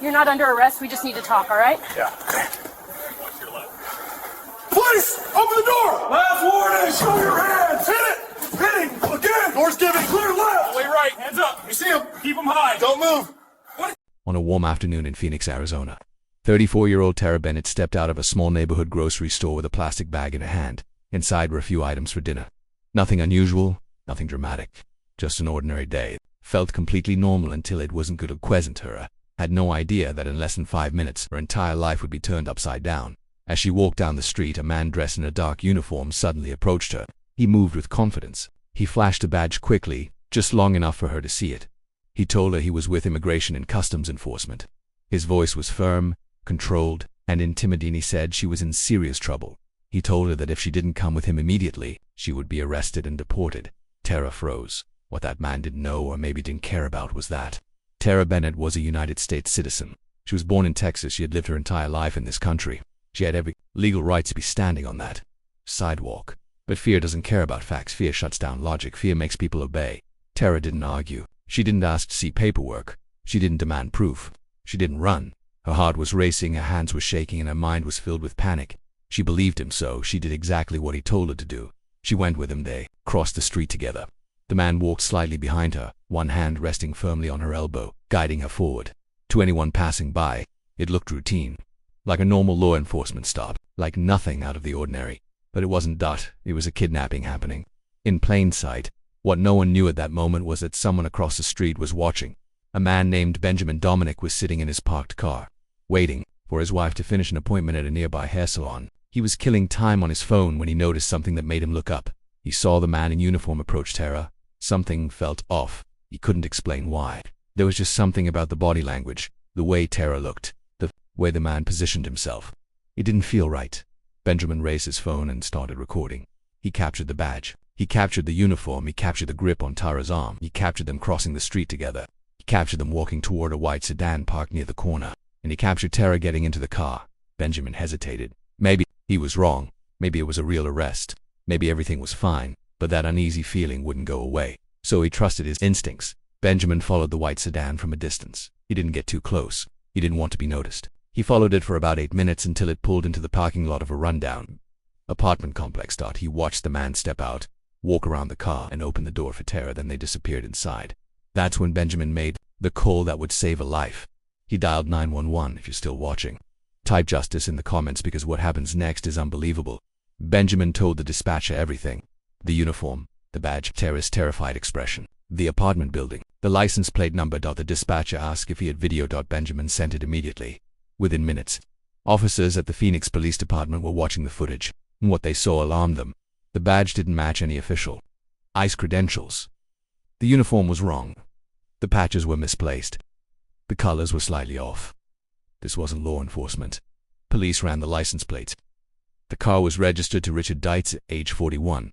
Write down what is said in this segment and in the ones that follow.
You're not under arrest. We just need to talk, all right? Yeah. Police! Open the door! Last warning! Show your hands! Hit it! Hitting! Again! Door's giving! Clear left! Way right. Hands up. You see him? Keep them high. Don't move! On a warm afternoon in Phoenix, Arizona, 34-year-old Tara Bennett stepped out of a small neighborhood grocery store with a plastic bag in her hand. Inside were a few items for dinner. Nothing unusual, nothing dramatic. Just an ordinary day. Felt completely normal until it wasn't good or pleasant to her. Had no idea that in less than 5 minutes, her entire life would be turned upside down. As she walked down the street, a man dressed in a dark uniform suddenly approached her. He moved with confidence. He flashed a badge quickly, just long enough for her to see it. He told her he was with Immigration and Customs Enforcement. His voice was firm, controlled, and intimidating. He said she was in serious trouble. He told her that if she didn't come with him immediately, she would be arrested and deported. Tara froze. What that man didn't know or maybe didn't care about was that Tara Bennett was a United States citizen. She was born in Texas. She had lived her entire life in this country. She had every legal right to be standing on that sidewalk. But fear doesn't care about facts. Fear shuts down logic. Fear makes people obey. Tara didn't argue. She didn't ask to see paperwork. She didn't demand proof. She didn't run. Her heart was racing, her hands were shaking, and her mind was filled with panic. She believed him, so she did exactly what he told her to do. She went with him. They crossed the street together. The man walked slightly behind her, one hand resting firmly on her elbow, guiding her forward. To anyone passing by, it looked routine. Like a normal law enforcement stop, like nothing out of the ordinary. But it wasn't that. It was a kidnapping happening. In plain sight. What no one knew at that moment was that someone across the street was watching. A man named Benjamin Dominic was sitting in his parked car, waiting for his wife to finish an appointment at a nearby hair salon. He was killing time on his phone when he noticed something that made him look up. He saw the man in uniform approach Tara. Something felt off. He couldn't explain why. There was just something about the body language, the way Tara looked, the way the man positioned himself. It didn't feel right. Benjamin raised his phone and started recording. He captured the badge. He captured the uniform. He captured the grip on Tara's arm. He captured them crossing the street together. He captured them walking toward a white sedan parked near the corner. And he captured Tara getting into the car. Benjamin hesitated. Maybe he was wrong. Maybe it was a real arrest. Maybe everything was fine. But that uneasy feeling wouldn't go away. So he trusted his instincts. Benjamin followed the white sedan from a distance. He didn't get too close. He didn't want to be noticed. He followed it for about 8 minutes until it pulled into the parking lot of a rundown apartment complex. He watched the man step out, walk around the car, and open the door for Tara. Then they disappeared inside. That's when Benjamin made the call that would save a life. He dialed 911. If you're still watching, type justice in the comments because what happens next is unbelievable. Benjamin told the dispatcher everything. The uniform, the badge, Tara's terrified expression, the apartment building, the license plate number. The dispatcher asked if he had video. Benjamin sent it immediately. Within minutes, officers at the Phoenix Police Department were watching the footage, and what they saw alarmed them. The badge didn't match any official ICE credentials. The uniform was wrong. The patches were misplaced. The colors were slightly off. This wasn't law enforcement. Police ran the license plates. The car was registered to Richard Deitz, age 41.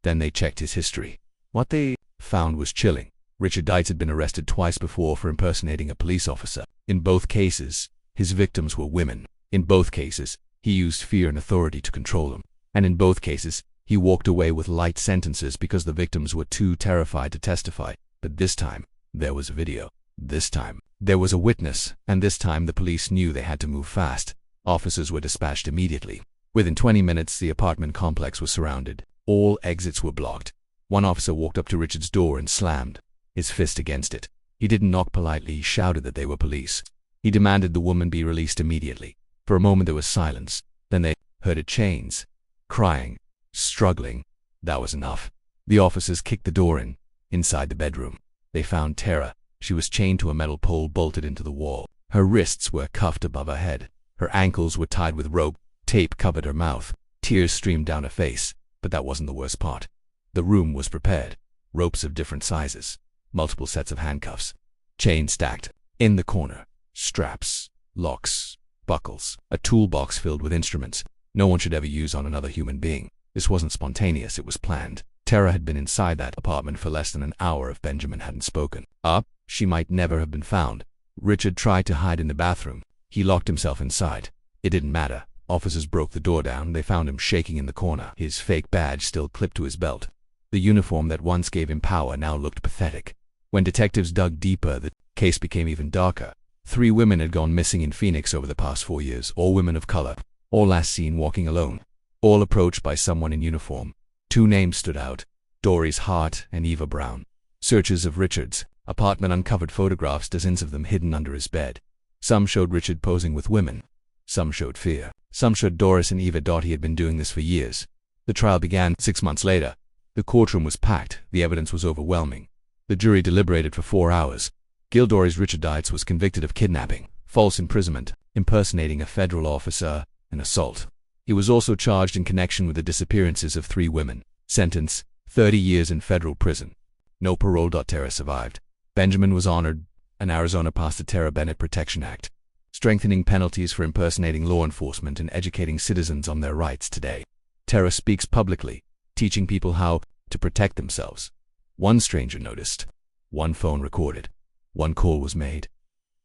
Then they checked his history. What they found was chilling. Richard Deitz had been arrested twice before for impersonating a police officer. In both cases, his victims were women. In both cases, he used fear and authority to control them. And in both cases, he walked away with light sentences because the victims were too terrified to testify. But this time, there was a video. This time, there was a witness. And this time, the police knew they had to move fast. Officers were dispatched immediately. Within 20 minutes, the apartment complex was surrounded. All exits were blocked. One officer walked up to Richard's door and slammed his fist against it. He didn't knock politely. He shouted that they were police. He demanded the woman be released immediately. For a moment, there was silence. Then they heard her chains, crying, struggling. That was enough. The officers kicked the door in. Inside the bedroom, they found Tara. She was chained to a metal pole bolted into the wall. Her wrists were cuffed above her head. Her ankles were tied with rope. Tape covered her mouth. Tears streamed down her face. But that wasn't the worst part. The room was prepared. Ropes of different sizes. Multiple sets of handcuffs. Chains stacked. In the corner, straps, locks, buckles. A toolbox filled with instruments no one should ever use on another human being. This wasn't spontaneous. It was planned. Tara had been inside that apartment for less than an hour if Benjamin hadn't spoken up. She might never have been found. Richard tried to hide in the bathroom. He locked himself inside. It didn't matter. Officers broke the door down. They found him shaking in the corner, his fake badge still clipped to his belt. The uniform that once gave him power now looked pathetic. When detectives dug deeper, the case became even darker. 3 women had gone missing in Phoenix over the past 4 years, all women of color, all last seen walking alone, all approached by someone in uniform. 2 names stood out: Doris Hart and Eva Brown. Searches of Richard's apartment uncovered photographs, dozens of them hidden under his bed. Some showed Richard posing with women. Some showed fear. Some showed Doris and Eva. He had been doing this for years. The trial began 6 months later. The courtroom was packed. The evidence was overwhelming. The jury deliberated for 4 hours. Doris Richard Dietz was convicted of kidnapping, false imprisonment, impersonating a federal officer, and assault. He was also charged in connection with the disappearances of 3 women. Sentence: 30 years in federal prison. No parole. Tara survived. Benjamin was honored, and Arizona passed the Tara Bennett Protection Act, strengthening penalties for impersonating law enforcement and educating citizens on their rights today. Tara speaks publicly, teaching people how to protect themselves. 1 stranger noticed. 1 phone recorded. 1 call was made.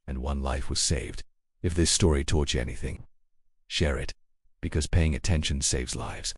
And 1 life was saved. If this story taught you anything, share it, because paying attention saves lives.